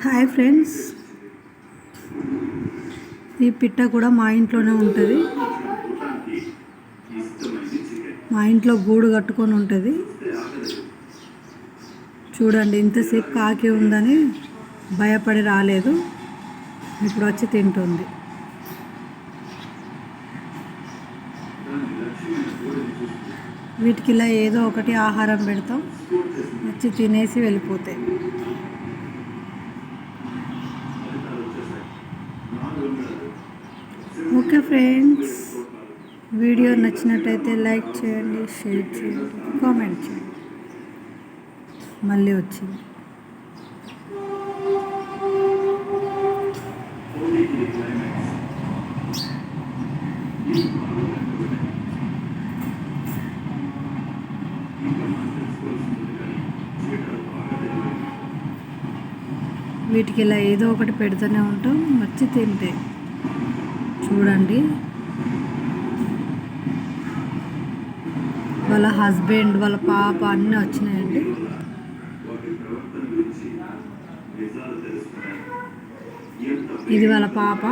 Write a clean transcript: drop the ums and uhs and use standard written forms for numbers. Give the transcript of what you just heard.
Hi friends, ఈ పిట్ట కూడా మా ఇంట్లోనే ఉంటుంది. మా ఇంట్లో గూడు కట్టుకొని ఉంటుంది. చూడండి, ఇంతసేపు కాకి ఉందని భయపడి రాలేదు, ఇప్పుడు వచ్చి తింటుంది. వీటికి ఇలా ఏదో ఒకటి ఆహారం పెడతాం, వచ్చి తినేసి వెళ్ళిపోతాయి. ఓకే ఫ్రెండ్స్, వీడియో నచ్చినట్టయితే లైక్ చేయండి, షేర్ చేయండి, కామెంట్ చేయండి. మళ్ళీ వచ్చింది. వీటికి ఇలా ఏదో ఒకటి పెడుతూనే ఉంటాం, వచ్చి తింటాయి. చూడండి, వాళ్ళ హస్బెండ్, వాళ్ళ పాప అన్నీ వచ్చినాయండి. ఇది వాళ్ళ పాప.